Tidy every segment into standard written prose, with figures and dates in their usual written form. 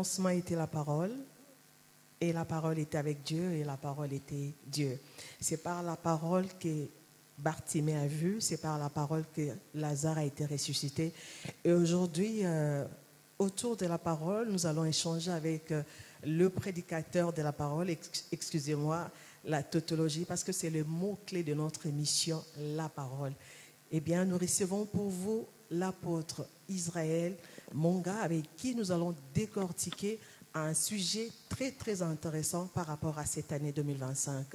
commencement était la parole, et la parole était avec Dieu, et la parole était Dieu. C'est par la parole que Bartimée a vu, c'est par la parole que Lazare a été ressuscité. Et aujourd'hui, autour de la parole, nous allons échanger avec le prédicateur de la parole, excusez-moi, la tautologie, parce que c'est le mot-clé de notre émission, la parole. Eh bien, nous recevons pour vous l'apôtre Israël Monga, avec qui nous allons décortiquer un sujet très, très intéressant par rapport à cette année 2025.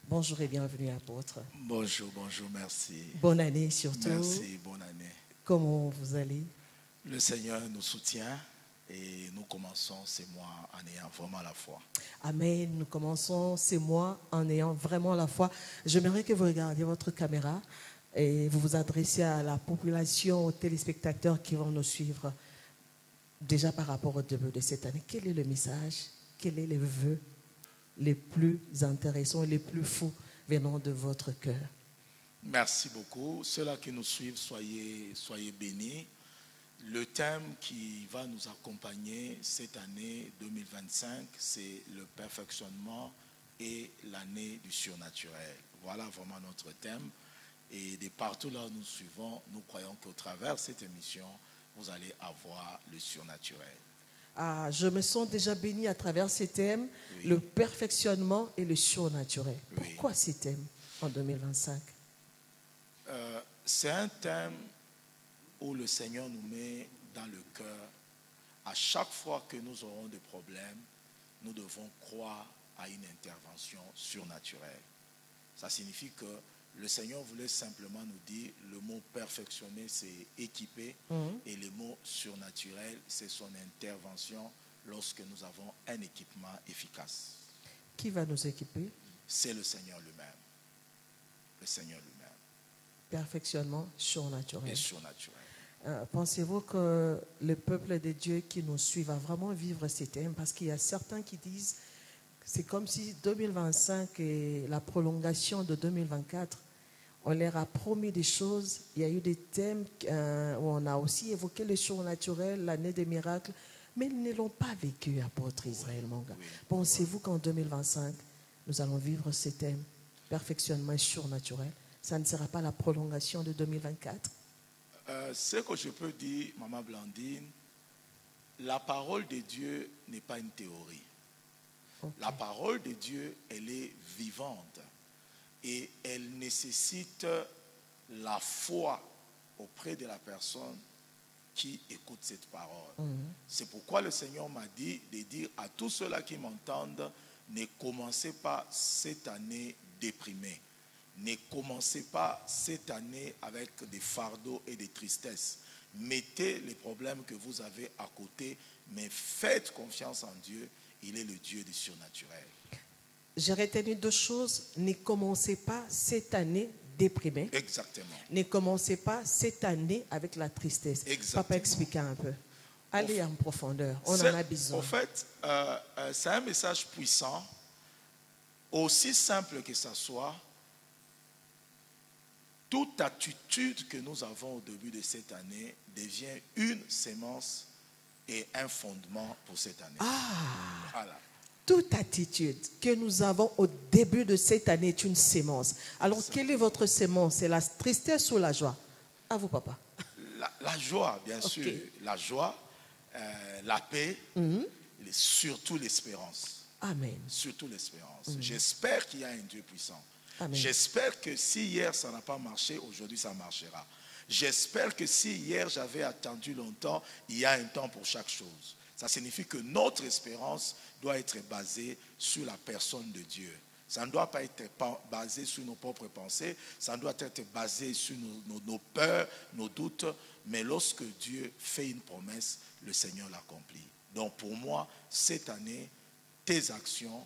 Bonjour et bienvenue, apôtre. Bonjour, bonjour, merci. Bonne année surtout. Merci, bonne année. Comment vous allez? Le Seigneur nous soutient et nous commençons ces mois en ayant vraiment la foi. Amen. Nous commençons ces mois en ayant vraiment la foi. J'aimerais que vous regardiez votre caméra et vous vous adressiez à la population, aux téléspectateurs qui vont nous suivre. Déjà par rapport au début de cette année, quel est le message? Quels sont les vœux les plus intéressants et les plus fous venant de votre cœur? Merci beaucoup. Ceux-là qui nous suivent, soyez bénis. Le thème qui va nous accompagner cette année 2025, c'est le perfectionnement et l'année du surnaturel. Voilà vraiment notre thème. Et de partout là où nous suivons, nous croyons qu'au travers de cette émission, vous allez avoir le surnaturel. Ah, je me sens déjà béni à travers ces thèmes, oui. Le perfectionnement et le surnaturel. Oui. Pourquoi ces thèmes en 2025? C'est un thème où le Seigneur nous met dans le cœur. À chaque fois que nous aurons des problèmes, nous devons croire à une intervention surnaturelle. Ça signifie que le Seigneur voulait simplement nous dire, le mot perfectionner, c'est équiper, et le mot surnaturel, c'est son intervention lorsque nous avons un équipement efficace. Qui va nous équiper? C'est le Seigneur lui-même. Le Seigneur lui-même. Perfectionnement surnaturel. Et surnaturel. Pensez-vous que le peuple de Dieu qui nous suit va vraiment vivre ces thèmes? Parce qu'il y a certains qui disent, c'est comme si 2025 et la prolongation de 2024, on leur a promis des choses. Il y a eu des thèmes où on a aussi évoqué le surnaturel, l'année des miracles, mais ils ne l'ont pas vécu, apôtre Israël Monga. Oui. Pensez-vous qu'en 2025, nous allons vivre ces thèmes, perfectionnement et surnaturel? Ça ne sera pas la prolongation de 2024? Ce que je peux dire, Maman Blandine, la parole de Dieu n'est pas une théorie. Okay. La parole de Dieu, elle est vivante et elle nécessite la foi auprès de la personne qui écoute cette parole. C'est pourquoi le Seigneur m'a dit de dire à tous ceux-là qui m'entendent, ne commencez pas cette année déprimés. Ne commencez pas cette année avec des fardeaux et des tristesses. Mettez les problèmes que vous avez à côté, mais faites confiance en Dieu. Il est le Dieu du surnaturel. J'ai retenu deux choses. Ne commencez pas cette année déprimé. Exactement. Ne commencez pas cette année avec la tristesse. Exactement. Papa, expliquez un peu. Allez en profondeur. On en a besoin. En fait, c'est un message puissant, aussi simple que ça soit. Toute attitude que nous avons au début de cette année devient une sémence et un fondement pour cette année. Ah, voilà. Toute attitude que nous avons au début de cette année est une sémence. Alors, quelle est votre sémence? C'est la tristesse ou la joie? À vous, papa. La joie, bien sûr. La joie, la paix, et surtout l'espérance. Amen. Surtout l'espérance. J'espère qu'il y a un Dieu puissant. Amen. J'espère que si hier ça n'a pas marché, aujourd'hui ça marchera. J'espère que si hier j'avais attendu longtemps, il y a un temps pour chaque chose. Ça signifie que notre espérance doit être basée sur la personne de Dieu. Ça ne doit pas être basé sur nos propres pensées, ça doit être basé sur nos peurs, nos doutes, mais lorsque Dieu fait une promesse, le Seigneur l'accomplit. Donc pour moi, cette année, tes actions,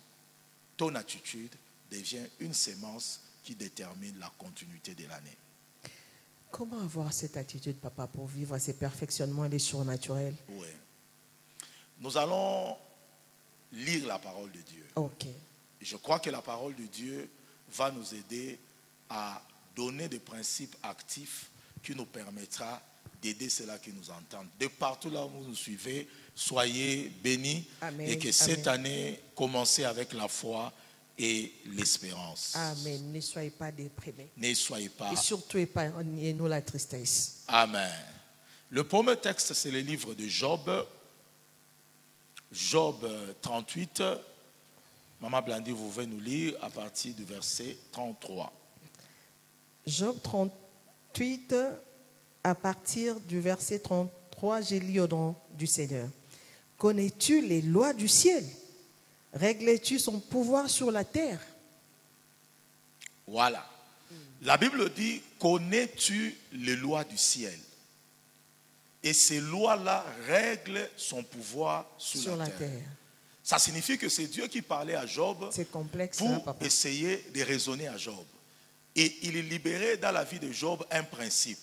ton attitude, devient une sémence qui détermine la continuité de l'année. Comment avoir cette attitude, papa, pour vivre ces perfectionnements et les surnaturels? Oui. Nous allons lire la parole de Dieu. Ok. Je crois que la parole de Dieu va nous aider à donner des principes actifs qui nous permettra d'aider ceux-là qui nous entendent. De partout là où vous nous suivez, soyez bénis. Amen. Et que cette année commence avec la foi et l'espérance. Amen. Ne soyez pas déprimés. Ne soyez pas. Et surtout, épargnez-nous la tristesse. Amen. Le premier texte, c'est le livre de Job. Job 38. Maman Blandy, vous pouvez nous lire à partir du verset 33. Job 38, à partir du verset 33, j'ai lu au nom du Seigneur. Connais-tu les lois du ciel? Règles-tu son pouvoir sur la terre? Voilà. La Bible dit, connais-tu les lois du ciel? Et ces lois-là règlent son pouvoir sur la terre. Ça signifie que c'est Dieu qui parlait à Job pour essayer de raisonner à Job. Et il libérait dans la vie de Job un principe.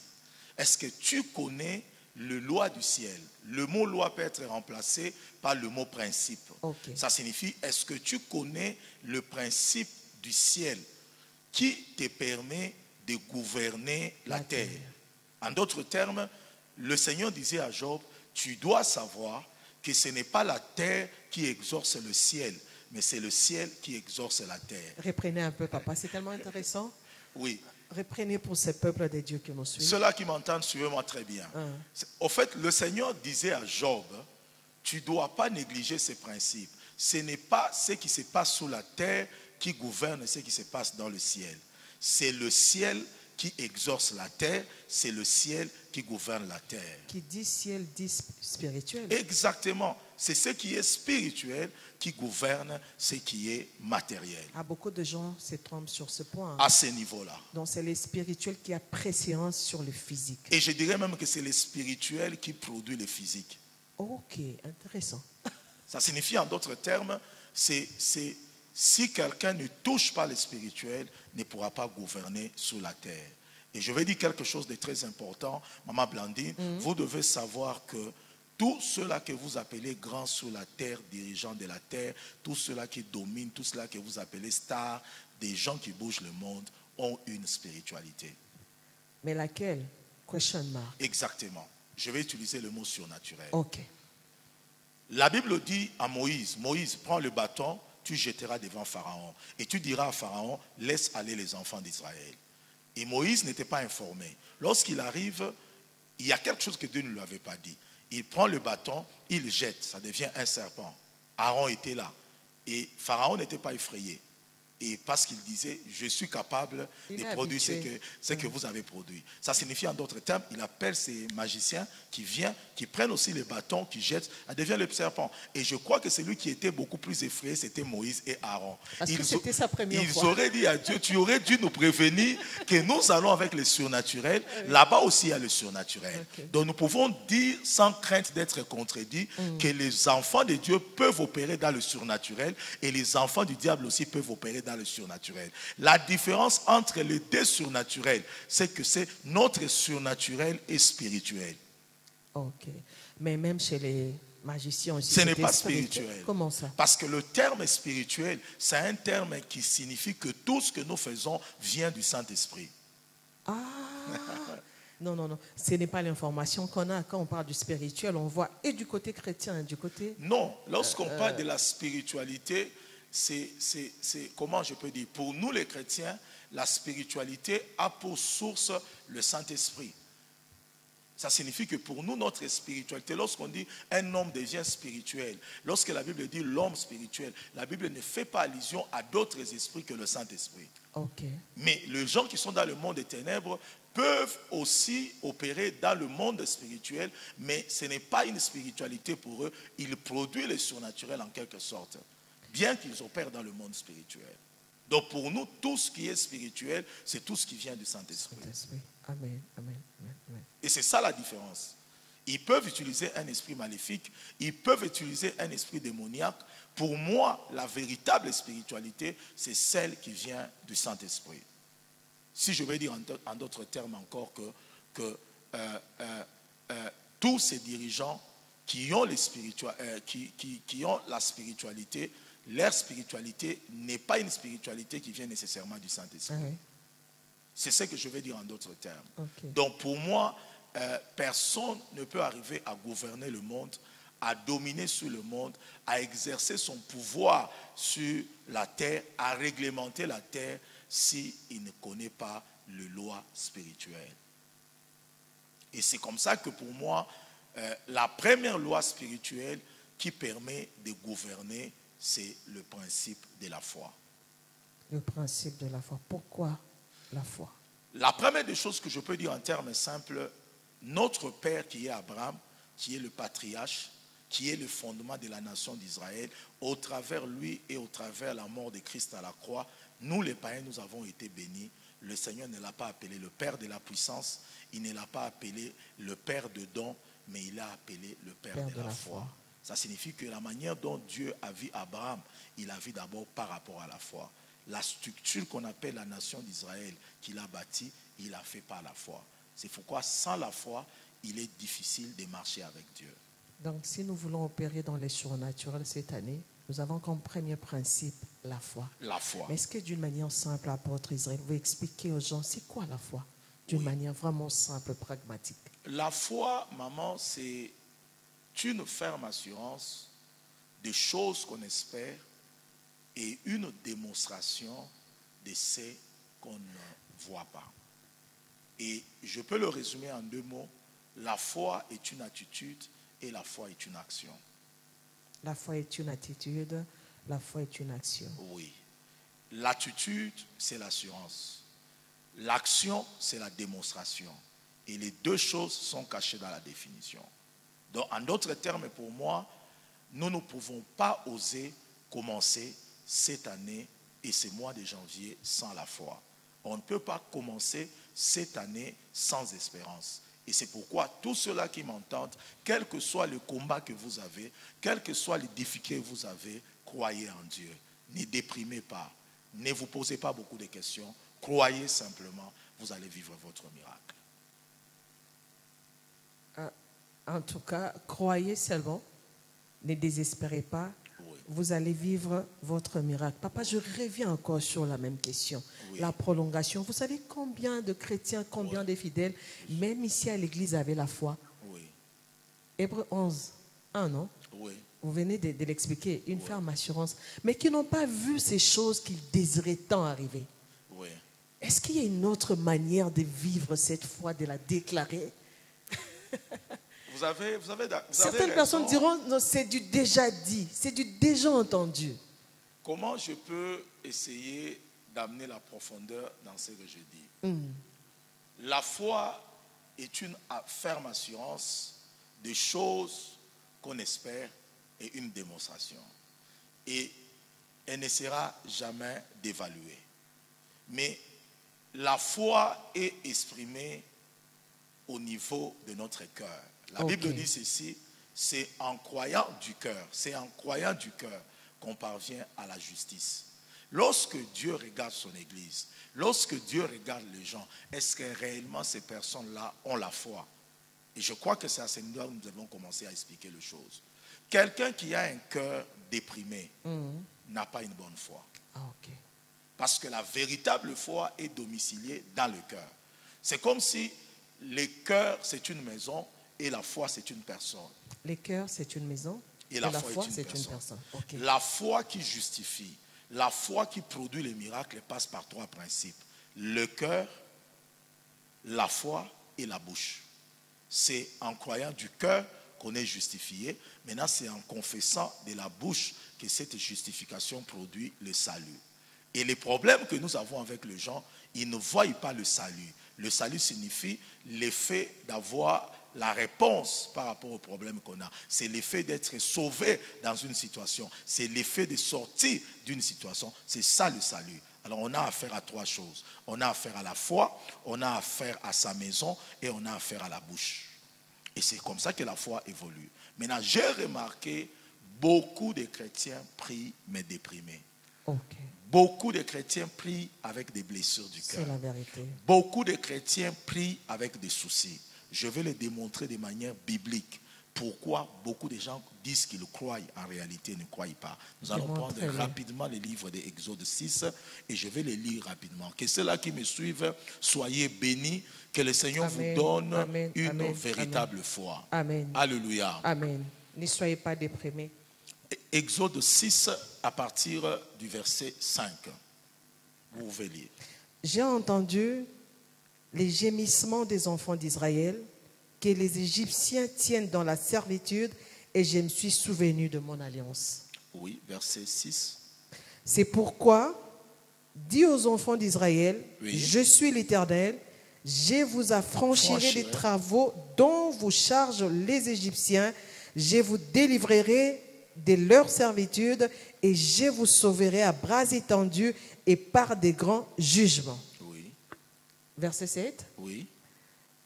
Est-ce que tu connais les lois du ciel? Le mot loi peut être remplacé par le mot principe. Ça signifie, est-ce que tu connais le principe du ciel qui te permet de gouverner la terre? En d'autres termes, le Seigneur disait à Job, tu dois savoir que ce n'est pas la terre qui exorce le ciel, mais c'est le ciel qui exorce la terre. Reprenez un peu, papa, c'est tellement intéressant. Oui. Reprenez pour ce peuple de Dieu qui nous suit. Ceux-là qui m'entendent, suivez-moi très bien. Au fait, le Seigneur disait à Job, tu ne dois pas négliger ces principes. Ce n'est pas ce qui se passe sous la terre qui gouverne ce qui se passe dans le ciel. C'est le ciel qui exorce la terre, c'est le ciel qui gouverne la terre. Qui dit ciel, dit spirituel. Exactement. C'est ce qui est spirituel qui gouverne ce qui est matériel. Beaucoup de gens se trompent sur ce point. À ce niveau-là. Donc c'est le spirituel qui a préséance sur le physique. Et je dirais même que c'est le spirituel qui produit le physique. Ok, intéressant. Ça signifie en d'autres termes, si quelqu'un ne touche pas le spirituel, ne pourra pas gouverner sur la terre. Et je vais dire quelque chose de très important, Maman Blandine, vous devez savoir que tous ceux-là que vous appelez grands sur la terre, dirigeants de la terre, tous ceux-là qui dominent, tous ceux-là que vous appelez stars, des gens qui bougent le monde, ont une spiritualité. Mais laquelle? Question mark. Exactement. Je vais utiliser le mot surnaturel. Ok. La Bible dit à Moïse, Moïse, prends le bâton, tu jetteras devant Pharaon. Et tu diras à Pharaon, laisse aller les enfants d'Israël. Et Moïse n'était pas informé. Lorsqu'il arrive, il y a quelque chose que Dieu ne lui avait pas dit. Il prend le bâton, il jette, ça devient un serpent. Aaron était là. Et Pharaon n'était pas effrayé. Et parce qu'il disait, je suis capable de produire ce que vous avez produit. Ça signifie en d'autres termes, il appelle ces magiciens qui viennent, qui prennent aussi les bâtons, qui jettent, ça devient le serpent. Et je crois que celui qui était beaucoup plus effrayé, c'était Moïse et Aaron. Parce que c'était sa première fois. Ils auraient dit à Dieu, tu aurais dû nous prévenir que nous allons avec le surnaturel. Là-bas aussi, il y a le surnaturel. Donc nous pouvons dire, sans crainte d'être contredits, que les enfants de Dieu peuvent opérer dans le surnaturel et les enfants du diable aussi peuvent opérer dans le surnaturel. La différence entre les deux surnaturels, c'est que c'est notre surnaturel et spirituel. Ok. Mais même chez les magiciens aussi, ce n'est pas spirituel. Comment ça? Parce que le terme spirituel, c'est un terme qui signifie que tout ce que nous faisons vient du Saint-Esprit. Ah non. Ce n'est pas l'information qu'on a. Quand on parle du spirituel, on voit et du côté chrétien et du côté... Non, lorsqu'on parle de la spiritualité, c'est, comment je peux dire, pour nous les chrétiens, la spiritualité a pour source le Saint-Esprit. Ça signifie que pour nous, notre spiritualité, lorsqu'on dit un homme devient spirituel, lorsque la Bible dit l'homme spirituel, la Bible ne fait pas allusion à d'autres esprits que le Saint-Esprit. Okay. Mais les gens qui sont dans le monde des ténèbres peuvent aussi opérer dans le monde spirituel, mais ce n'est pas une spiritualité pour eux. Ils produisent le surnaturel en quelque sorte, bien qu'ils opèrent dans le monde spirituel. Donc pour nous, tout ce qui est spirituel, c'est tout ce qui vient du Saint-Esprit. Amen. Et c'est ça la différence. Ils peuvent utiliser un esprit maléfique, ils peuvent utiliser un esprit démoniaque. Pour moi, la véritable spiritualité, c'est celle qui vient du Saint-Esprit. Si je vais dire en d'autres termes encore que tous ces dirigeants qui ont, qui ont la spiritualité, leur spiritualité n'est pas une spiritualité qui vient nécessairement du Saint-Esprit. C'est ce que je vais dire en d'autres termes. Donc pour moi, personne ne peut arriver à gouverner le monde à dominer sur le monde, à exercer son pouvoir sur la terre, à réglementer la terre s'il ne connaît pas les lois spirituelles. Et c'est comme ça que pour moi, la première loi spirituelle qui permet de gouverner, c'est le principe de la foi. Le principe de la foi. Pourquoi la foi? La première des choses que je peux dire en termes simples, notre Père qui est Abraham, qui est le patriarche, qui est le fondement de la nation d'Israël, au travers lui et au travers la mort de Christ à la croix, nous les païens, nous avons été bénis. Le Seigneur ne l'a pas appelé le Père de la puissance, il ne l'a pas appelé le Père de dons, mais il l'a appelé le Père de la foi. Ça signifie que la manière dont Dieu a vu Abraham, il a vu d'abord par rapport à la foi. La structure qu'on appelle la nation d'Israël qu'il a bâtie, il a fait par la foi. C'est pourquoi sans la foi, il est difficile de marcher avec Dieu. Donc si nous voulons opérer dans les surnaturels cette année, nous avons comme premier principe la foi. La foi. Mais est-ce que d'une manière simple, apôtre Israël, vous expliquez aux gens c'est quoi la foi? D'une manière vraiment simple, pragmatique. La foi, maman, c'est une ferme assurance des choses qu'on espère et une démonstration de ce qu'on ne voit pas. Et je peux le résumer en 2 mots. La foi est une attitude et la foi est une action. La foi est une attitude, la foi est une action. Oui. L'attitude, c'est l'assurance. L'action, c'est la démonstration. Et les 2 choses sont cachées dans la définition. Donc, en d'autres termes, pour moi, nous ne pouvons pas oser commencer cette année et ce mois de janvier sans la foi. On ne peut pas commencer cette année sans espérance. Et c'est pourquoi tous ceux-là qui m'entendent, quel que soit le combat que vous avez, quelles que soient les difficultés que vous avez, croyez en Dieu. Ne déprimez pas. Ne vous posez pas beaucoup de questions. Croyez simplement, vous allez vivre votre miracle. En tout cas, croyez seulement, ne désespérez pas, Oui. vous allez vivre votre miracle. Papa, je reviens encore sur la même question, la prolongation. Vous savez combien de chrétiens, combien de fidèles, même ici à l'église, avaient la foi? Oui. Hébreux 11, 1, non? Oui. Vous venez de l'expliquer, une ferme assurance, mais qui n'ont pas vu ces choses qu'ils désiraient tant arriver. Oui. Est-ce qu'il y a une autre manière de vivre cette foi, de la déclarer? Vous avez Certaines personnes diront, non, c'est du déjà dit, c'est du déjà entendu. Comment je peux essayer d'amener la profondeur dans ce que je dis? La foi est une ferme assurance des choses qu'on espère et une démonstration. Et elle ne sera jamais dévaluée. Mais la foi est exprimée au niveau de notre cœur. La Bible dit ceci, c'est en croyant du cœur, qu'on parvient à la justice. Lorsque Dieu regarde son église, lorsque Dieu regarde les gens, est-ce que réellement ces personnes-là ont la foi? Et je crois que c'est à ce niveau-là que nous devons commencer à expliquer les choses. Quelqu'un qui a un cœur déprimé n'a pas une bonne foi. Parce que la véritable foi est domiciliée dans le cœur. C'est comme si le cœur, c'est une maison et la foi, c'est une personne. Le cœur, c'est une maison et la foi, c'est une personne. La foi qui justifie, la foi qui produit les miracles passe par 3 principes. Le cœur, la foi et la bouche. C'est en croyant du cœur qu'on est justifié. Maintenant, c'est en confessant de la bouche que cette justification produit le salut. Et les problèmes que nous avons avec les gens, ils ne voient pas le salut. Le salut signifie l'effet d'avoir la réponse par rapport au problème qu'on a. C'est l'effet d'être sauvé dans une situation. C'est l'effet de sortir d'une situation. C'est ça le salut. Alors on a affaire à 3 choses. On a affaire à la foi, on a affaire à sa maison et on a affaire à la bouche. Et c'est comme ça que la foi évolue. Maintenant, j'ai remarqué beaucoup de chrétiens prient mais déprimés. Beaucoup de chrétiens prient avec des blessures du cœur. C'est la vérité. Beaucoup de chrétiens prient avec des soucis. Je vais le démontrer de manière biblique. Pourquoi beaucoup de gens disent qu'ils croient, en réalité ne croient pas. Nous allons prendre rapidement le livre de Exode 6 et je vais le lire rapidement. Que ceux-là qui me suivent, soyez bénis, que le Seigneur vous donne une véritable foi. Amen. Alléluia. Amen. Ne soyez pas déprimés. Exode 6 à partir du verset 5. Vous pouvez lire. J'ai entendu les gémissements des enfants d'Israël que les Égyptiens tiennent dans la servitude et je me suis souvenu de mon alliance. Oui, verset 6. C'est pourquoi, dis aux enfants d'Israël, Oui. je suis l'Éternel, je vous affranchirai des travaux dont vous chargent les Égyptiens, je vous délivrerai de leur servitude et je vous sauverai à bras étendus et par des grands jugements. Oui, Verset 7. oui,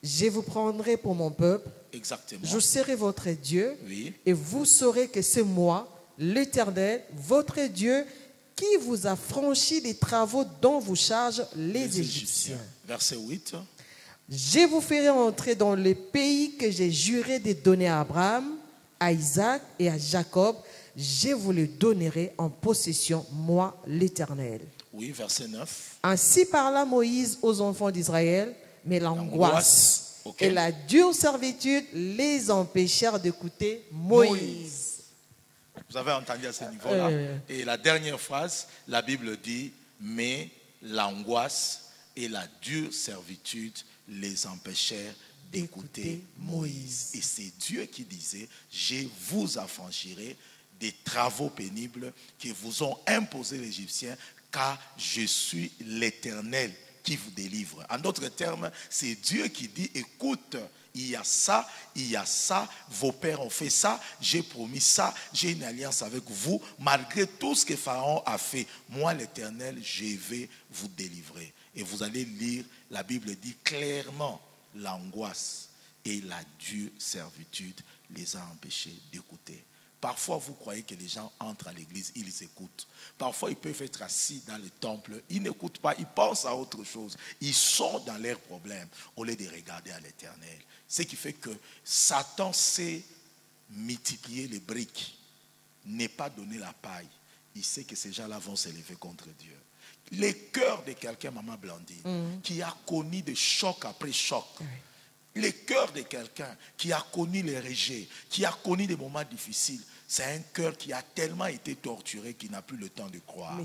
Je vous prendrai pour mon peuple, exactement. je serai votre Dieu, Oui, et vous saurez que c'est moi, l'Éternel, votre Dieu, qui vous a franchi des travaux dont vous chargent les Égyptiens. Verset 8. Je vous ferai entrer dans le pays que j'ai juré de donner à Abraham, à Isaac et à Jacob. Je vous le donnerai en possession, moi, l'Éternel. Oui, verset 9. Ainsi parla Moïse aux enfants d'Israël, mais l'angoisse Ok. et la dure servitude les empêchèrent d'écouter Moïse. Vous avez entendu à ce niveau-là. Et la dernière phrase, la Bible dit, mais l'angoisse et la dure servitude les empêchèrent d'écouter Moïse. Et c'est Dieu qui disait, je vous affranchirai des travaux pénibles qui vous ont imposé les Égyptiens, car je suis l'Éternel qui vous délivre. En d'autres termes, c'est Dieu qui dit, écoute, il y a ça, vos pères ont fait ça, j'ai promis ça, j'ai une alliance avec vous, malgré tout ce que Pharaon a fait. Moi, l'Éternel, je vais vous délivrer. Et vous allez lire, la Bible dit clairement, l'angoisse et la dure servitude les a empêchés d'écouter. Parfois, vous croyez que les gens entrent à l'église, ils écoutent. Parfois, ils peuvent être assis dans le temple, ils n'écoutent pas, ils pensent à autre chose. Ils sont dans leurs problèmes au lieu de regarder à l'Éternel. Ce qui fait que Satan sait multiplier les briques, n'est pas donner la paille. Il sait que ces gens-là vont s'élever contre Dieu. Les cœurs de quelqu'un, Maman Blandine, qui a connu des chocs après chocs, le cœur de quelqu'un qui a connu les rejets, qui a connu des moments difficiles, c'est un cœur qui a tellement été torturé qu'il n'a plus le temps de croire.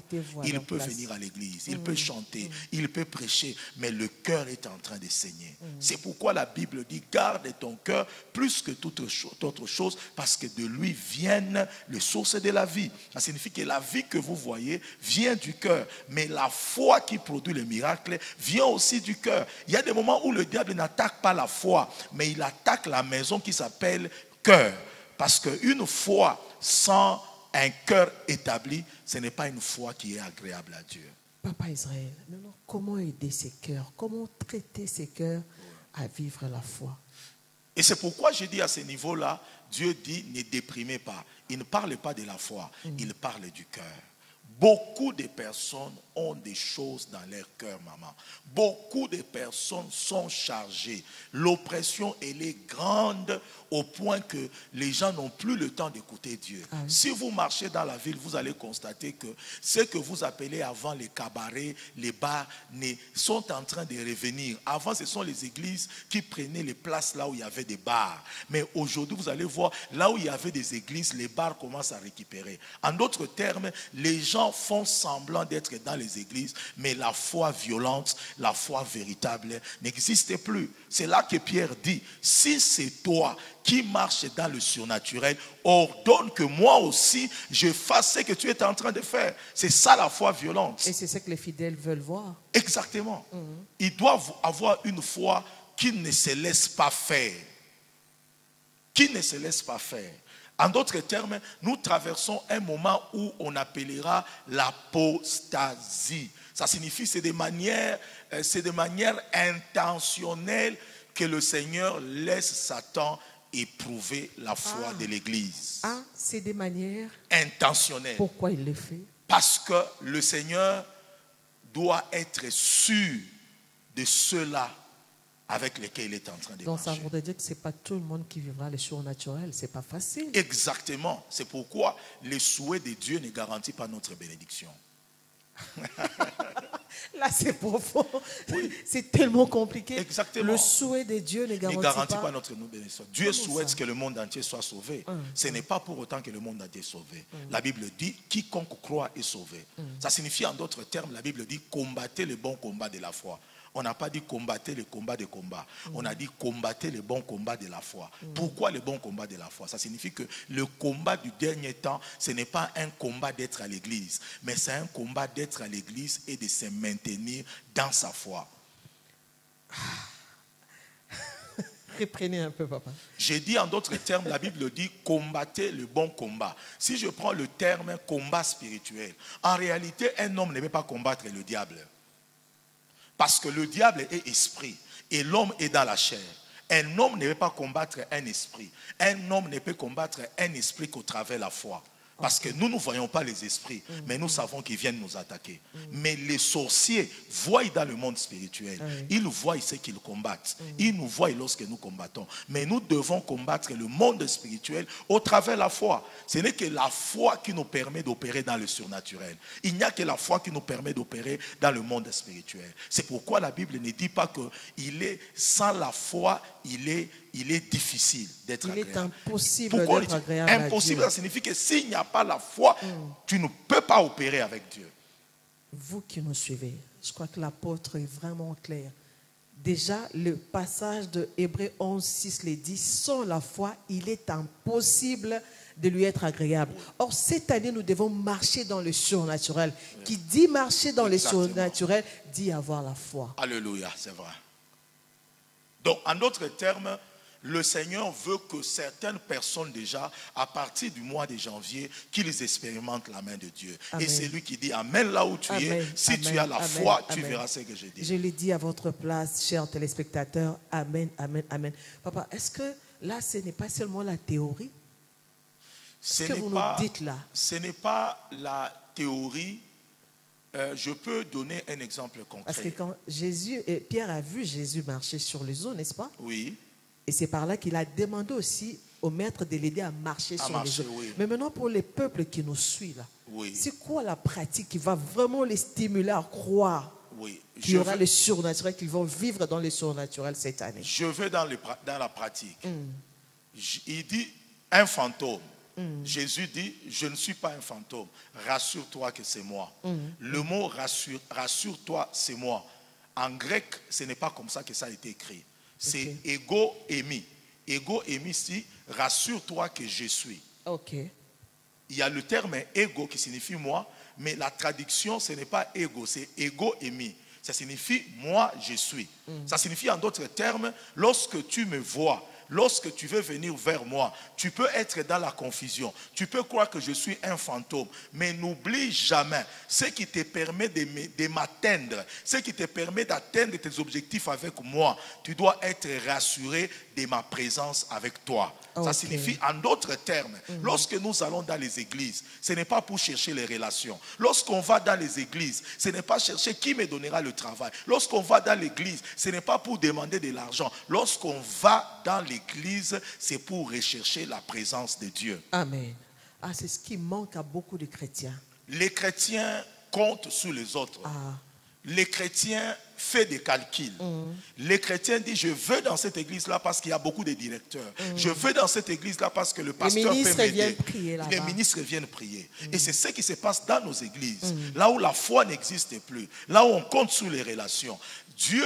Il peut venir à l'église, il peut chanter, il peut prêcher, mais le cœur est en train de saigner. C'est pourquoi la Bible dit, garde ton cœur plus que toute autre chose, parce que de lui viennent les sources de la vie. Ça signifie que la vie que vous voyez vient du cœur, mais la foi qui produit les miracles vient aussi du cœur. Il y a des moments où le diable n'attaque pas la foi, mais il attaque la maison qui s'appelle cœur. Parce qu'une foi sans un cœur établi, ce n'est pas une foi qui est agréable à Dieu. Papa Israël, maintenant, comment aider ces cœurs? Comment traiter ces cœurs à vivre la foi? Et c'est pourquoi je dis à ce niveau-là, Dieu dit, ne déprimez pas. Il ne parle pas de la foi, il parle du cœur. Beaucoup de personnes ont des choses dans leur cœur, maman. Beaucoup de personnes sont chargées. L'oppression, elle est grande au point que les gens n'ont plus le temps d'écouter Dieu. Si vous marchez dans la ville, vous allez constater que ce que vous appelez avant les cabarets, les bars, sont en train de revenir. Avant, ce sont les églises qui prenaient les places là où il y avait des bars. Mais aujourd'hui, vous allez voir, là où il y avait des églises, les bars commencent à récupérer. En d'autres termes, les gens font semblant d'être dans les églises, mais la foi violente, la foi véritable n'existe plus. C'est là que Pierre dit, si c'est toi qui marche dans le surnaturel, ordonne que moi aussi je fasse ce que tu es en train de faire. C'est ça la foi violente. Et c'est ce que les fidèles veulent voir. Exactement. Ils doivent avoir une foi qui ne se laisse pas faire. Qui ne se laisse pas faire. En d'autres termes, nous traversons un moment où on appellera l'apostasie. Ça signifie c'est de manière intentionnelle que le Seigneur laisse Satan éprouver la foi de l'Église. Ah, c'est des manières intentionnelles. Pourquoi il le fait? Parce que le Seigneur doit être sûr de ceux-là avec lesquels il est en train de Donc marcher. ça voudrait dire que ce n'est pas tout le monde qui vivra le surnaturel. Ce n'est pas facile. Exactement. C'est pourquoi le souhait de Dieu ne garantit pas notre bénédiction. Là, c'est profond. Oui. C'est tellement compliqué. Exactement. Le souhait de Dieu ne Ne garantit, garantit pas notre bénédiction. Dieu Comment souhaite ça? que le monde entier soit sauvé. Ce n'est pas pour autant que le monde a été sauvé. La Bible dit quiconque croit est sauvé. Ça signifie en d'autres termes, la Bible dit combattez le bon combat de la foi. On n'a pas dit combattez le combat des combats. On a dit combattez le bon combat de la foi. Pourquoi le bon combat de la foi? Ça signifie que le combat du dernier temps, ce n'est pas un combat d'être à l'église, mais c'est un combat d'être à l'église et de se maintenir dans sa foi. Reprenez un peu, papa. J'ai dit en d'autres termes, la Bible dit combattez le bon combat. Si je prends le terme combat spirituel, en réalité, un homme ne peut pas combattre le diable. Parce que le diable est esprit et l'homme est dans la chair. Un homme ne peut pas combattre un esprit. Un homme ne peut combattre un esprit qu'au travers de la foi. Parce que nous ne voyons pas les esprits, mais nous savons qu'ils viennent nous attaquer. Mais les sorciers voient dans le monde spirituel. Ils voient ce qu'ils combattent. Ils nous voient lorsque nous combattons. Mais nous devons combattre le monde spirituel au travers de la foi. Ce n'est que la foi qui nous permet d'opérer dans le surnaturel. Il n'y a que la foi qui nous permet d'opérer dans le monde spirituel. C'est pourquoi la Bible ne dit pas qu'il est sans la foi, il est difficile d'être agréable. Il est impossible d'être agréable à Dieu. Impossible, ça signifie que s'il n'y a pas la foi, tu ne peux pas opérer avec Dieu. Vous qui nous suivez, je crois que l'apôtre est vraiment clair. Déjà, le passage de Hébreux 11, 6 le dit, sans la foi, il est impossible de lui être agréable. Or, cette année, nous devons marcher dans le surnaturel. Qui dit marcher dans le surnaturel, dit avoir la foi. Alléluia, c'est vrai. Donc, en d'autres termes, le Seigneur veut que certaines personnes déjà, à partir du mois de janvier, qu'ils expérimentent la main de Dieu. Amen. Et c'est lui qui dit, Amen, là où tu es, si tu as la foi, tu verras ce que je dis. Je l'ai dit à votre place, chers téléspectateurs, Amen, Amen, Amen. Papa, est-ce que là, ce n'est pas seulement la théorie? Ce que vous nous dites là. Ce n'est pas la théorie. Je peux donner un exemple concret. Parce que quand Pierre a vu Jésus marcher sur les eaux, n'est-ce pas? Oui. Et c'est par là qu'il a demandé aussi au maître de l'aider à marcher sur les eaux. Oui. Mais maintenant, pour les peuples qui nous suivent, là, oui. C'est quoi la pratique qui va vraiment les stimuler à croire qu'il y aura le surnaturel, qu'ils vont vivre dans le surnaturel cette année? Je vais dans la pratique. Il dit un fantôme. Jésus dit, je ne suis pas un fantôme. Rassure-toi que c'est moi. Le mot rassure-toi, c'est moi. En grec, ce n'est pas comme ça que ça a été écrit. C'est ego émi. Ego émi, si rassure-toi que je suis. Il y a le terme ego qui signifie moi, mais la traduction, ce n'est pas ego, c'est ego émi. Ça signifie moi, je suis. Ça signifie en d'autres termes, lorsque tu me vois, lorsque tu veux venir vers moi, tu peux être dans la confusion. Tu peux croire que je suis un fantôme. Mais n'oublie jamais ce qui te permet de m'atteindre, ce qui te permet d'atteindre tes objectifs avec moi. Tu dois être rassuré de ma présence avec toi. Ça signifie, en d'autres termes, lorsque nous allons dans les églises, ce n'est pas pour chercher les relations. Lorsqu'on va dans les églises, ce n'est pas chercher qui me donnera le travail. Lorsqu'on va dans l'église, ce n'est pas pour demander de l'argent. Lorsqu'on va dans l'église, c'est pour rechercher la présence de Dieu. Amen. Ah, c'est ce qui manque à beaucoup de chrétiens. Les chrétiens comptent sur les autres. Les chrétiens font des calculs. Les chrétiens disent, je veux dans cette église-là parce qu'il y a beaucoup de directeurs. Je veux dans cette église-là parce que le pasteur peut m'aider. Les ministres viennent prier. Et c'est ce qui se passe dans nos églises. Là où la foi n'existe plus. Là où on compte sur les relations. Dieu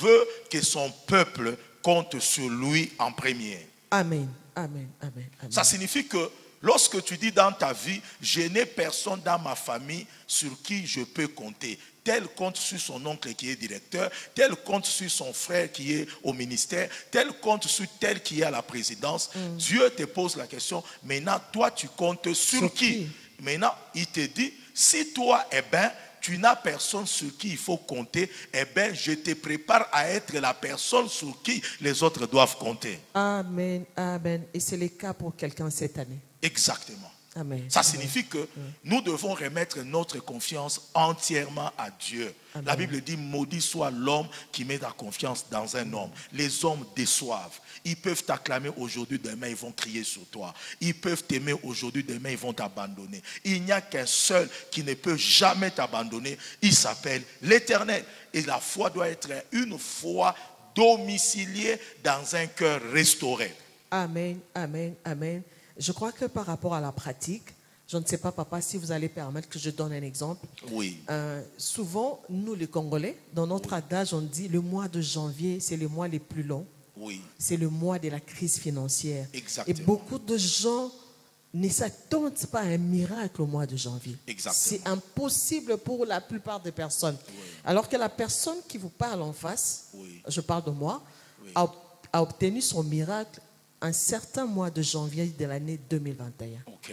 veut que son peuple compte sur lui en premier. Amen. Amen. Amen. Amen. Ça signifie que lorsque tu dis dans ta vie, je n'ai personne dans ma famille sur qui je peux compter. Tel compte sur son oncle qui est directeur, tel compte sur son frère qui est au ministère, tel compte sur tel qui est à la présidence. Dieu te pose la question, maintenant toi tu comptes sur qui? Maintenant il te dit, si toi, tu n'as personne sur qui il faut compter, je te prépare à être la personne sur qui les autres doivent compter. Amen, amen. Et c'est le cas pour quelqu'un cette année. Exactement. Amen. Ça signifie que nous devons remettre notre confiance entièrement à Dieu. Amen. La Bible dit, maudit soit l'homme qui met la confiance dans un homme. Les hommes déçoivent. Ils peuvent t'acclamer aujourd'hui, demain ils vont crier sur toi. Ils peuvent t'aimer aujourd'hui, demain ils vont t'abandonner. Il n'y a qu'un seul qui ne peut jamais t'abandonner. Il s'appelle l'Éternel. Et la foi doit être une foi domiciliée dans un cœur restauré. Amen, amen, amen. Je crois que par rapport à la pratique, je ne sais pas, papa, si vous allez permettre que je donne un exemple. Oui. Souvent, nous les Congolais, dans notre adage, on dit le mois de janvier, c'est le mois le plus long. Oui. C'est le mois de la crise financière. Exactement. Et beaucoup de gens ne s'attendent pas à un miracle au mois de janvier. Exactement. C'est impossible pour la plupart des personnes. Oui. Alors que la personne qui vous parle en face, oui, je parle de moi, oui, a obtenu son miracle un certain mois de janvier de l'année 2021. Ok.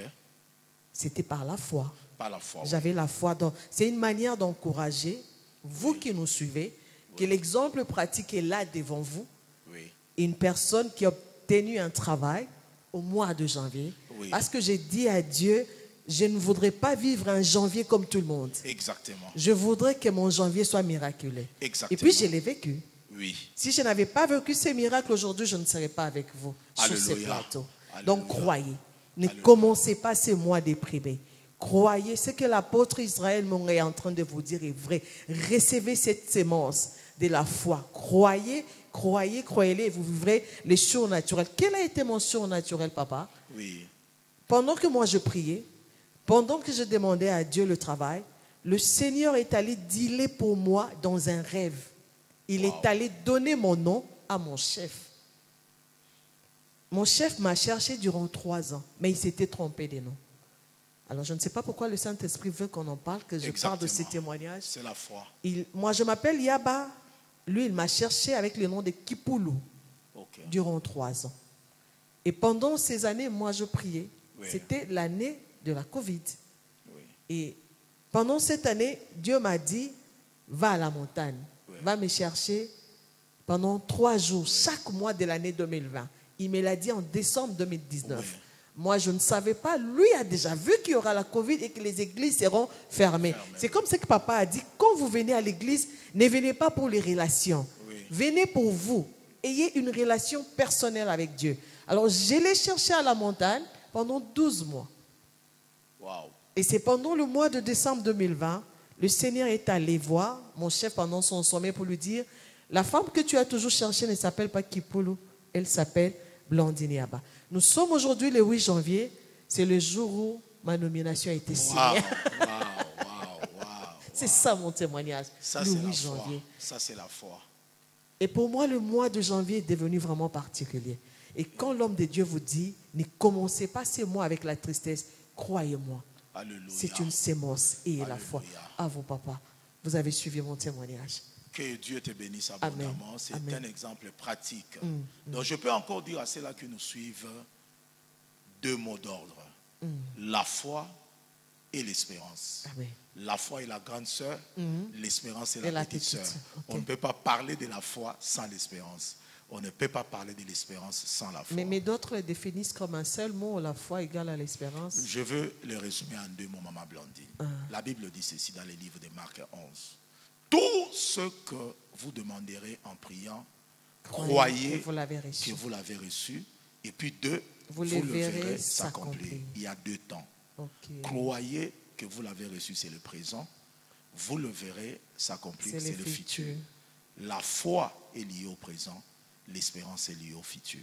C'était par la foi. Par la foi. J'avais la foi. C'est une manière d'encourager, vous qui nous suivez, que l'exemple pratique est là devant vous. Oui. Une personne qui a obtenu un travail au mois de janvier. Oui. Parce que j'ai dit à Dieu, je ne voudrais pas vivre un janvier comme tout le monde. Exactement. Je voudrais que mon janvier soit miraculé. Exactement. Et puis je l'ai vécu. Oui. Si je n'avais pas vécu ces miracles aujourd'hui, je ne serais pas avec vous. Alléluia. Sur ces plateaux. Alléluia. Donc croyez. Ne Alléluia. Commencez pas ces mois déprimés. Croyez. Ce que l'apôtre Israël est en train de vous dire est vrai. Recevez cette sémence de la foi. Croyez, croyez, croyez-les et vous vivrez les surnaturels. Quel a été mon surnaturel, papa? Oui. Pendant que moi je priais, pendant que je demandais à Dieu le travail, le Seigneur est allé dealer pour moi dans un rêve. Il est allé donner mon nom à mon chef. Mon chef m'a cherché durant 3 ans, mais il s'était trompé des noms. Alors je ne sais pas pourquoi le Saint-Esprit veut qu'on en parle, que je parle de ces témoignages. C'est la foi. Moi je m'appelle Yaba. Lui, il m'a cherché avec le nom de Kipulu durant 3 ans. Et pendant ces années, moi je priais. Oui. C'était l'année de la Covid. Oui. Et pendant cette année, Dieu m'a dit, va à la montagne. Va me chercher pendant 3 jours, chaque mois de l'année 2020. Il me l'a dit en décembre 2019. Oui. Moi, je ne savais pas. Lui a déjà vu qu'il y aura la Covid et que les églises seront fermées. C'est comme ça que papa a dit, quand vous venez à l'église, ne venez pas pour les relations. Oui. Venez pour vous. Ayez une relation personnelle avec Dieu. Alors, je l'ai cherché à la montagne pendant 12 mois. Wow. Et c'est pendant le mois de décembre 2020, le Seigneur est allé voir mon chef pendant son sommet pour lui dire, la femme que tu as toujours cherchée ne s'appelle pas Kipulu, elle s'appelle Blandine Yaba. Nous sommes aujourd'hui le 8 janvier, c'est le jour où ma nomination a été signée. Wow. C'est ça mon témoignage, ça, le 8 janvier. Ça, c'est la foi. Et pour moi, le mois de janvier est devenu vraiment particulier. Et quand l'homme de Dieu vous dit, ne commencez pas ces mois avec la tristesse, croyez-moi. C'est une sémence et la foi. À vous, papa. Vous avez suivi mon témoignage. Que Dieu te bénisse abondamment. C'est un exemple pratique. Donc, je peux encore dire à ceux-là qui nous suivent 2 mots d'ordre. La foi et l'espérance. La foi est la grande sœur, l'espérance est la petite sœur. On ne peut pas parler de la foi sans l'espérance. On ne peut pas parler de l'espérance sans la foi. Mais d'autres le définissent comme un seul mot, la foi égale à l'espérance. Je veux le résumer en 2 mots, maman Blandine. La Bible dit ceci dans les livres de Marc 11. Tout ce que vous demanderez en priant, croyez que vous l'avez reçu. Et puis 2, vous le verrez s'accomplir. Il y a 2 temps. Croyez que vous l'avez reçu, c'est le présent. Vous le verrez s'accomplir, c'est le futur. La foi est liée au présent. L'espérance est liée au futur.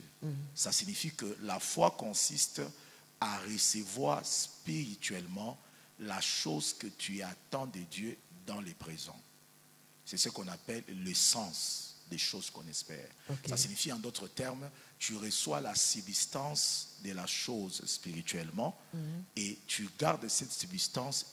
Ça signifie que la foi consiste à recevoir spirituellement la chose que tu attends de Dieu dans le présent. C'est ce qu'on appelle le sens des choses qu'on espère. Ça signifie en d'autres termes, tu reçois la substance de la chose spirituellement et tu gardes cette substance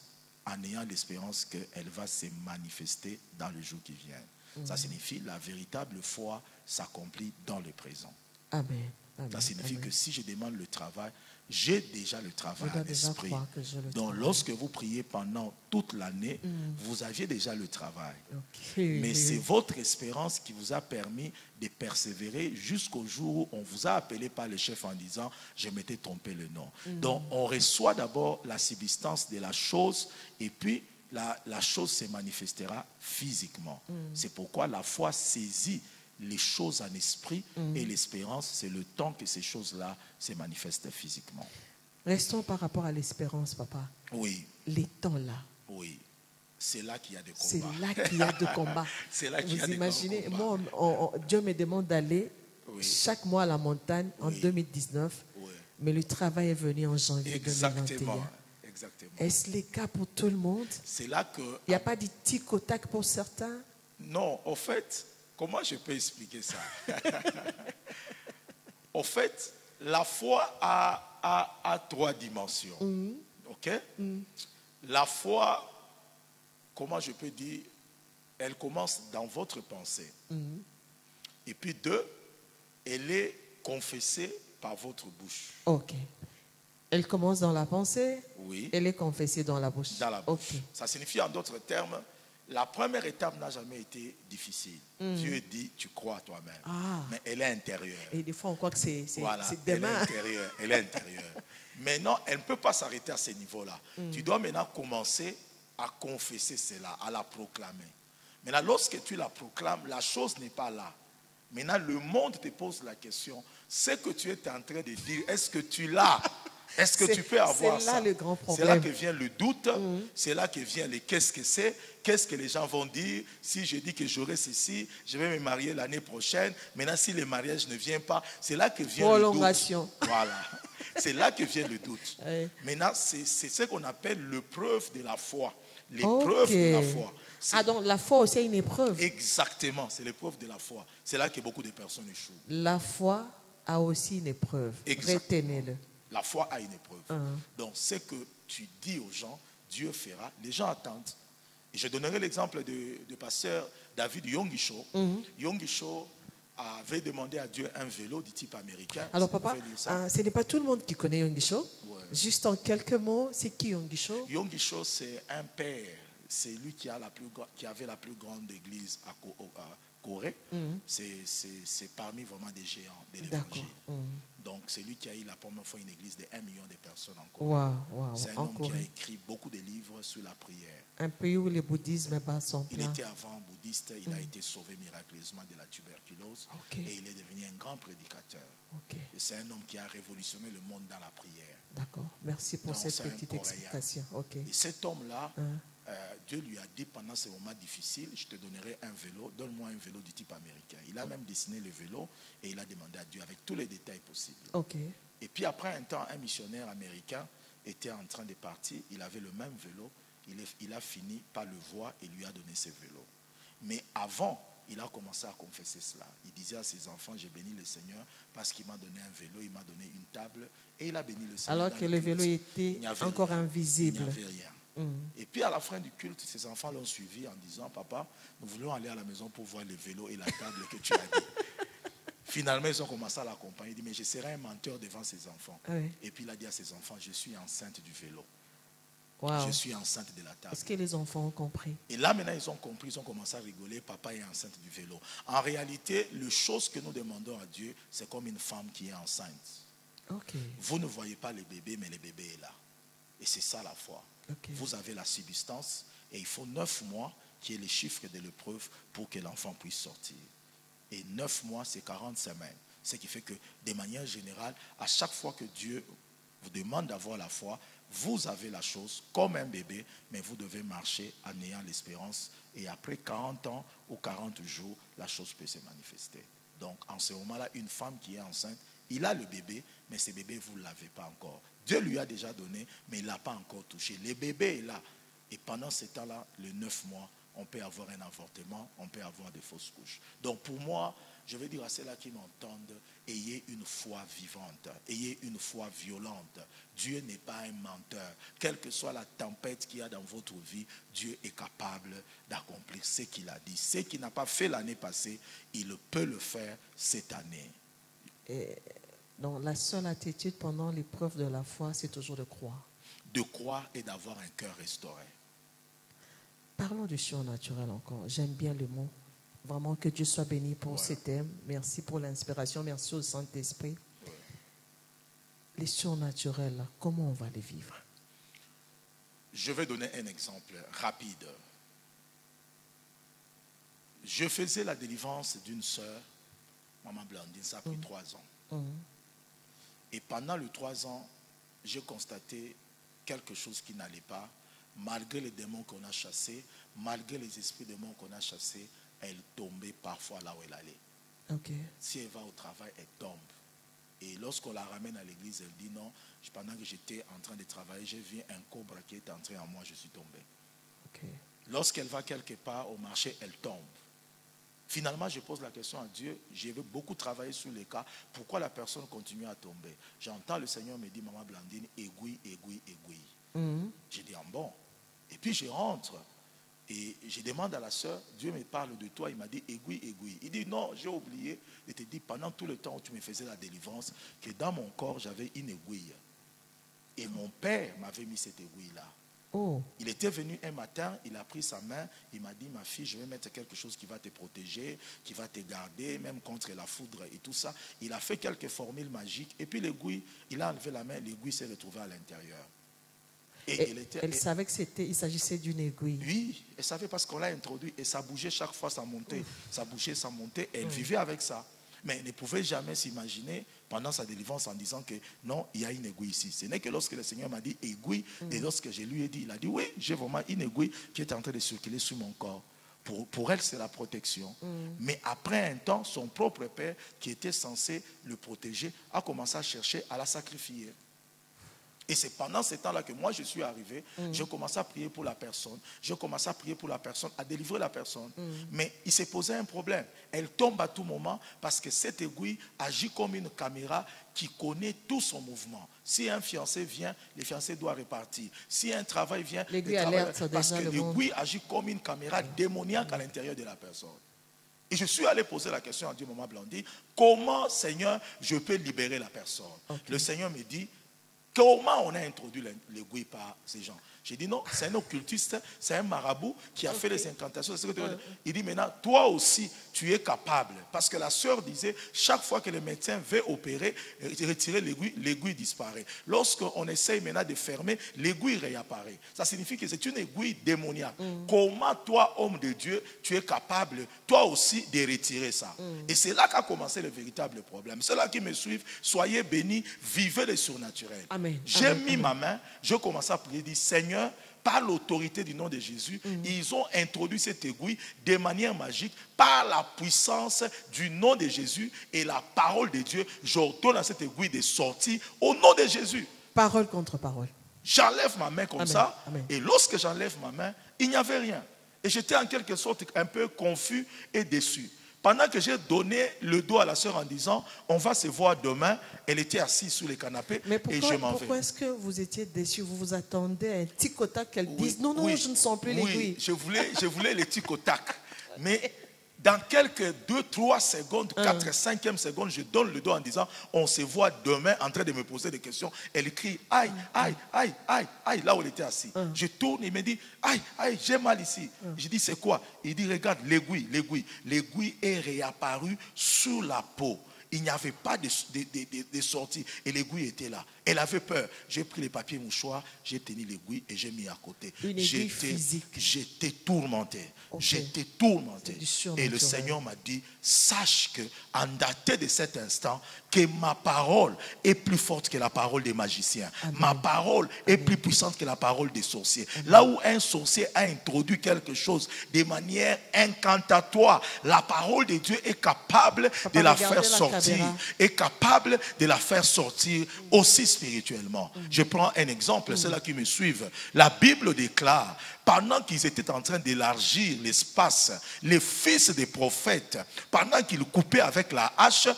en ayant l'espérance qu'elle va se manifester dans le jour qui vient. Ça signifie la véritable foi s'accomplit dans le présent. Amen. Ça signifie que si je demande le travail, j'ai déjà le travail Je dois en déjà esprit. croire que j'ai le Donc, travail. lorsque vous priez pendant toute l'année, vous aviez déjà le travail. Ok. Mais c'est votre espérance qui vous a permis de persévérer jusqu'au jour où on vous a appelé par le chef en disant « je m'étais trompé le nom ». Donc, on reçoit d'abord la substance de la chose et puis la chose se manifestera physiquement. C'est pourquoi la foi saisit les choses en esprit et l'espérance, c'est le temps que ces choses-là se manifestent physiquement. Restons par rapport à l'espérance, papa. Oui, Les temps là. oui. C'est là qu'il y a des C'est combats. là qu'il y a de combats. C'est là qu'il y a Vous des imaginez, combats. moi, Dieu me demande d'aller Oui. chaque mois à la montagne en Oui. 2019, Oui. mais le travail est venu en janvier Exactement. 2021. Exactement. Est-ce le cas pour tout le monde? C'est là que... Il n'y a pas de tic au tac pour certains? Non, en fait, comment je peux expliquer ça? En fait, la foi a trois dimensions. OK? La foi, comment je peux dire, elle commence dans votre pensée. Et puis deux, elle est confessée par votre bouche. Ok. Elle commence dans la pensée, Oui. elle est confessée dans la bouche. Dans la bouche. Ok. Ça signifie en d'autres termes, la première étape n'a jamais été difficile. Dieu dit, tu crois à toi-même. Ah. Mais elle est intérieure. Et des fois, on croit que c'est Voilà, c'est elle est demain. intérieure. Elle est intérieure. Maintenant, elle ne peut pas s'arrêter à ce niveau-là. Tu dois maintenant commencer à confesser cela, à la proclamer. Maintenant, lorsque tu la proclames, la chose n'est pas là. Maintenant, le monde te pose la question. Ce que tu es en train de dire, est-ce que tu l'as? Est-ce que tu peux avoir ça? C'est là le grand C'est là problème. que vient le doute, c'est là que vient le qu'est-ce que c'est, qu'est-ce que les gens vont dire. Si je dis que j'aurai ceci, je vais me marier l'année prochaine. Maintenant, si le mariage ne vient pas, c'est là que vient le doute. Prolongation. Voilà. C'est là que vient le doute. Oui. Maintenant, c'est ce qu'on appelle l'épreuve de la foi. L'épreuve de la foi. Ah, donc la foi aussi est une épreuve. Exactement, c'est l'épreuve de la foi. C'est là que beaucoup de personnes échouent. La foi a aussi une épreuve. Exactement. Retenez-le. La foi a une épreuve. Donc, ce que tu dis aux gens, Dieu fera. Les gens attendent. Et je donnerai l'exemple de pasteur David Yongisho. Yongisho avait demandé à Dieu un vélo du type américain. Alors, Vous papa, pouvez lire ça. ce n'est pas tout le monde qui connaît Yongisho. Ouais. Juste en quelques mots, c'est qui Yongisho? Yongisho, c'est un père. C'est lui qui avait la plus grande église à Corée. C'est parmi vraiment des géants de l'évangile. Donc, c'est lui qui a eu la première fois une église de 1 million de personnes en Corée. C'est un homme qui a écrit beaucoup de livres sur la prière. Un pays où le bouddhisme bat son Il plein. était avant bouddhiste, il a été sauvé miraculeusement de la tuberculose et il est devenu un grand prédicateur. Ok. Et c'est un homme qui a révolutionné le monde dans la prière. D'accord. Merci pour Donc, cette c'est un petite Coréen. explication. Ok. Et cet homme-là, Dieu lui a dit pendant ces moments difficiles, je te donnerai un vélo, donne-moi un vélo du type américain. Il a même dessiné le vélo et il a demandé à Dieu avec tous les détails possibles. Ok. Et puis après un temps, un missionnaire américain était en train de partir, il avait le même vélo, il a fini par le voir et lui a donné ce vélo. Mais avant, il a commencé à confesser cela. Il disait à ses enfants, j'ai béni le Seigneur parce qu'il m'a donné un vélo, il m'a donné une table et il a béni le Seigneur. Alors que le vélo était encore invisible. Il n'y avait rien. Et puis à la fin du culte, ses enfants l'ont suivi en disant, papa, nous voulons aller à la maison pour voir le vélo et la table que tu as dit. Finalement, ils ont commencé à l'accompagner. Il dit, mais je serai un menteur devant ses enfants. Oui. Et puis il a dit à ses enfants, je suis enceinte du vélo. Wow. Je suis enceinte de la table. Est-ce que les enfants ont compris? Et là, maintenant, ils ont compris, ils ont commencé à rigoler. Papa est enceinte du vélo. En réalité, la chose que nous demandons à Dieu, c'est comme une femme qui est enceinte. Ok. Vous ne voyez pas le bébé, mais le bébé est là. Et c'est ça la foi. Ok. Vous avez la substance et il faut 9 mois qui est le chiffre de l'épreuve pour que l'enfant puisse sortir. Et 9 mois, c'est 40 semaines. Ce qui fait que, de manière générale, à chaque fois que Dieu vous demande d'avoir la foi, vous avez la chose comme un bébé, mais vous devez marcher en ayant l'espérance. Et après 40 ans ou 40 jours, la chose peut se manifester. Donc, en ce moment-là, une femme qui est enceinte, il a le bébé, mais ce bébé, vous ne l'avez pas encore. Dieu lui a déjà donné, mais il ne l'a pas encore touché. Le bébé est là. Et pendant ce temps-là, les 9 mois, on peut avoir un avortement, on peut avoir des fausses couches. Donc pour moi, je vais dire à ceux-là qui m'entendent, ayez une foi vivante, ayez une foi violente. Dieu n'est pas un menteur. Quelle que soit la tempête qu'il y a dans votre vie, Dieu est capable d'accomplir ce qu'il a dit. Ce qu'il n'a pas fait l'année passée, il peut le faire cette année. Donc la seule attitude pendant l'épreuve de la foi, c'est toujours de croire. De croire et d'avoir un cœur restauré. Parlons du surnaturel encore. J'aime bien le mot. Vraiment que Dieu soit béni pour ces thèmes. Merci pour l'inspiration. Merci au Saint-Esprit. Les surnaturels, là, comment on va les vivre? Je vais donner un exemple rapide. Je faisais la délivrance d'une sœur, Maman Blandine, ça a pris 3 ans. Et pendant les 3 ans, j'ai constaté quelque chose qui n'allait pas. Malgré les démons qu'on a chassés, malgré les esprits démons qu'on a chassés, elle tombait parfois là où elle allait. Okay. Si elle va au travail, elle tombe. Et lorsqu'on la ramène à l'église, elle dit non, pendant que j'étais en train de travailler, j'ai vu un cobra qui est entré en moi, je suis tombé. Okay. Lorsqu'elle va quelque part au marché, elle tombe. Finalement, je pose la question à Dieu, j'ai beaucoup travaillé sur les cas, pourquoi la personne continue à tomber? J'entends le Seigneur me dire, Maman Blandine, aiguille, aiguille, aiguille. J'ai dit, bon. Et puis je rentre et je demande à la sœur, Dieu me parle de toi, il m'a dit aiguille, aiguille. Il dit non, j'ai oublié. Il te dit pendant tout le temps où tu me faisais la délivrance, que dans mon corps j'avais une aiguille. Et mon père m'avait mis cette aiguille-là. Oh. Il était venu un matin, il a pris sa main, il m'a dit ma fille, je vais mettre quelque chose qui va te protéger, qui va te garder, même contre la foudre et tout ça. Il a fait quelques formules magiques et puis l'aiguille, il a enlevé la main, l'aiguille s'est retrouvée à l'intérieur. Et elle savait que il s'agissait d'une aiguille. Oui, elle savait parce qu'on l'a introduit et ça bougeait chaque fois, ça montait. Ça bougeait, ça montait. Elle vivait avec ça. Mais elle ne pouvait jamais s'imaginer pendant sa délivrance en disant que non, il y a une aiguille ici. Ce n'est que lorsque le Seigneur m'a dit aiguille et lorsque je lui ai dit, il a dit oui, j'ai vraiment une aiguille qui est en train de circuler sur mon corps. Pour elle, c'est la protection. Mais après un temps, son propre père, qui était censé le protéger, a commencé à chercher à la sacrifier. Et c'est pendant ce temps-là que moi je suis arrivé, j'ai commencé à prier pour la personne, j'ai commencé à prier pour la personne, à délivrer la personne. Mais il s'est posé un problème. Elle tombe à tout moment parce que cette aiguille agit comme une caméra qui connaît tout son mouvement. Si un fiancé vient, le fiancé doit repartir. Si un travail vient, l'aiguille alerte parce que l'aiguille agit comme une caméra démoniaque à l'intérieur de la personne. Et je suis allé poser la question à Dieu, Maman Blandine, comment, Seigneur, je peux libérer la personne? Le Seigneur me dit, comment on a introduit l'aiguille par ces gens? J'ai dit non, c'est un occultiste, c'est un marabout qui a fait les incantations. Il dit maintenant, toi aussi, tu es capable. Parce que la sœur disait, chaque fois que le médecin veut opérer, retirer l'aiguille, l'aiguille disparaît. Lorsqu'on essaye maintenant de fermer, l'aiguille réapparaît. Ça signifie que c'est une aiguille démoniaque. Comment toi, homme de Dieu, tu es capable, toi aussi, de retirer ça? Et c'est là qu'a commencé le véritable problème. Ceux-là qui me suivent, soyez bénis, vivez le surnaturel. J'ai mis ma main, je commence à prier, dit Seigneur, par l'autorité du nom de Jésus, ils ont introduit cette aiguille de manière magique, par la puissance du nom de Jésus et la parole de Dieu. J'ordonne à cette aiguille de sortir au nom de Jésus. Parole contre parole. J'enlève ma main comme ça, et lorsque j'enlève ma main, il n'y avait rien. Et j'étais en quelque sorte un peu confus et déçu. Pendant que j'ai donné le dos à la sœur en disant, on va se voir demain, elle était assise sur le canapé et je m'en vais. Pourquoi est-ce que vous étiez déçu? Vous vous attendez à un tic-au-tac qu'elle dise, non, je ne sens plus l'aiguille. Oui, je voulais le tic-au-tac. Mais dans quelques 2, 3 secondes, 4, 5e seconde, je donne le dos en disant, on se voit demain en train de me poser des questions. Elle crie, aïe, aïe, aïe, aïe, aïe, là où elle était assise. Je tourne, il me dit, aïe, aïe, j'ai mal ici. Je dis, c'est quoi? Il dit, regarde, l'aiguille, l'aiguille. L'aiguille est réapparue sous la peau. Il n'y avait pas de sortie et l'aiguille était là. Elle avait peur. J'ai pris les papiers mouchoirs, j'ai tenu l'aiguille et j'ai mis à côté. Une aiguille physique. J'étais tourmenté. J'étais tourmenté. Et le Seigneur m'a dit, sache que en daté de cet instant, que ma parole est plus forte que la parole des magiciens. Ma parole est plus puissante que la parole des sorciers. Là où un sorcier a introduit quelque chose de manière incantatoire, la parole de Dieu est capable de la faire sortir. Est capable de la faire sortir aussi spirituellement. Je prends un exemple, ceux-là qui me suivent. La Bible déclare, pendant qu'ils étaient en train d'élargir l'espace, les fils des prophètes, pendant qu'ils coupaient avec la hache,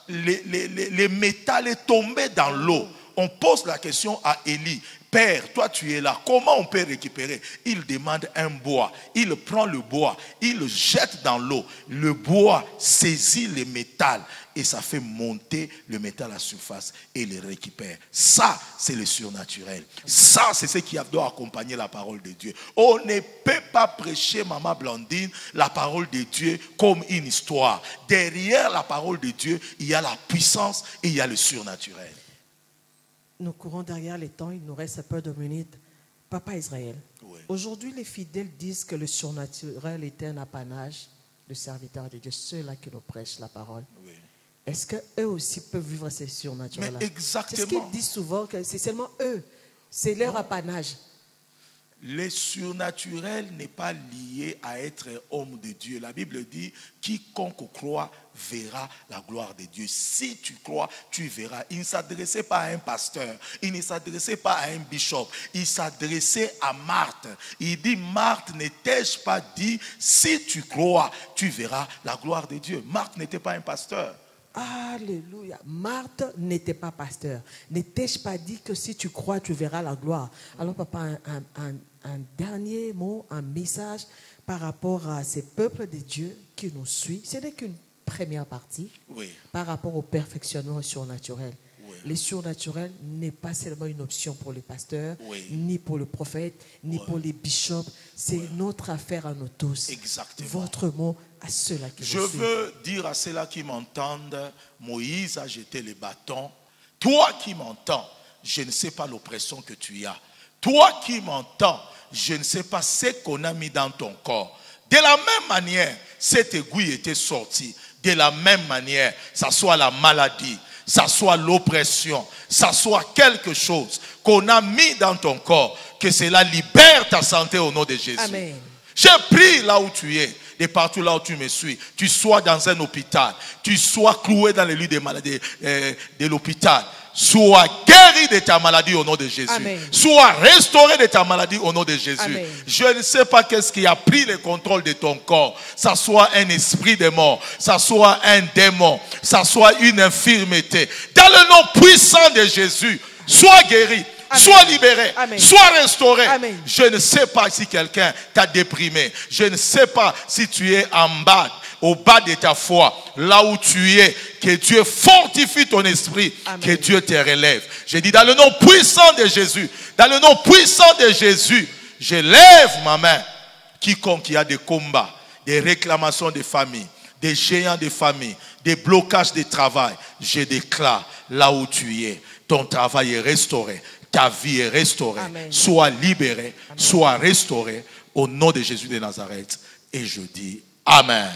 le métal est tombé dans l'eau. on pose la question à Élie. Père, toi tu es là, comment on peut récupérer? Il demande un bois, il prend le bois, il le jette dans l'eau. Le bois saisit le métal et ça fait monter le métal à la surface et il le récupère. Ça, c'est le surnaturel. Ça, c'est ce qui doit accompagner la parole de Dieu. On ne peut pas prêcher, Maman Blandine, la parole de Dieu comme une histoire. Derrière la parole de Dieu, il y a la puissance et il y a le surnaturel. Nous courons derrière les temps, il nous reste un peu de minutes. Papa Israël, Oui. aujourd'hui les fidèles disent que le surnaturel est un apanage de serviteurs de Dieu, ceux-là qui nous prêchent la parole. Oui. Est-ce qu'eux aussi peuvent vivre ces surnaturels-là? Mais exactement. C'est ce qu'ils disent souvent, que c'est seulement eux, c'est leur apanage. Le surnaturel n'est pas lié à être homme de Dieu. La Bible dit, quiconque croit verra la gloire de Dieu. Si tu crois, tu verras. Il ne s'adressait pas à un pasteur, il ne s'adressait pas à un bishop, il s'adressait à Marthe. Il dit, Marthe, ne t'ai-je pas dit, si tu crois, tu verras la gloire de Dieu. Marthe n'était pas un pasteur. Alléluia. Marthe n'était pas pasteur. Ne t'ai-je pas dit que si tu crois, tu verras la gloire? Alors papa, un dernier mot, un message par rapport à ces peuples de Dieu qui nous suivent. Ce n'est qu'une première partie. Oui. Par rapport au perfectionnement surnaturel. Oui. Le surnaturel n'est pas seulement une option pour les pasteurs, Oui. ni pour le prophète, ni pour les bishops. C'est notre affaire à nous tous. Exactement. Votre mot à ceux-là qui Je vous suivent. veux dire à ceux-là qui m'entendent, Moïse a jeté les bâtons. Toi qui m'entends, je ne sais pas l'oppression que tu as. Toi qui m'entends, je ne sais pas ce qu'on a mis dans ton corps. De la même manière, cette aiguille était sortie. De la même manière, ça soit la maladie, ça soit l'oppression, ça soit quelque chose qu'on a mis dans ton corps, que cela libère ta santé au nom de Jésus. Amen. Je prie là où tu es, et partout là où tu me suis, tu sois dans un hôpital, tu sois cloué dans le lit de maladie de l'hôpital, sois guéri de ta maladie au nom de Jésus. Amen. Sois restauré de ta maladie au nom de Jésus. Amen. Je ne sais pas qu'est-ce qui a pris le contrôle de ton corps. Ça soit un esprit de mort, ça soit un démon, ça soit une infirmité. Dans le nom puissant de Jésus, sois guéri. Amen. Sois libéré, Amen. Sois restauré. Amen. Je ne sais pas si quelqu'un t'a déprimé. Je ne sais pas si tu es en bas, au bas de ta foi, là où tu es. Que Dieu fortifie ton esprit. Amen. Que Dieu te relève. Je dis dans le nom puissant de Jésus, dans le nom puissant de Jésus, je lève ma main. Quiconque y a des combats, des réclamations de famille, des géants de famille, des blocages de travail, je déclare là où tu es, ton travail est restauré. Ta vie est restaurée. Amen. Sois libéré, sois restauré au nom de Jésus de Nazareth. Et je dis Amen.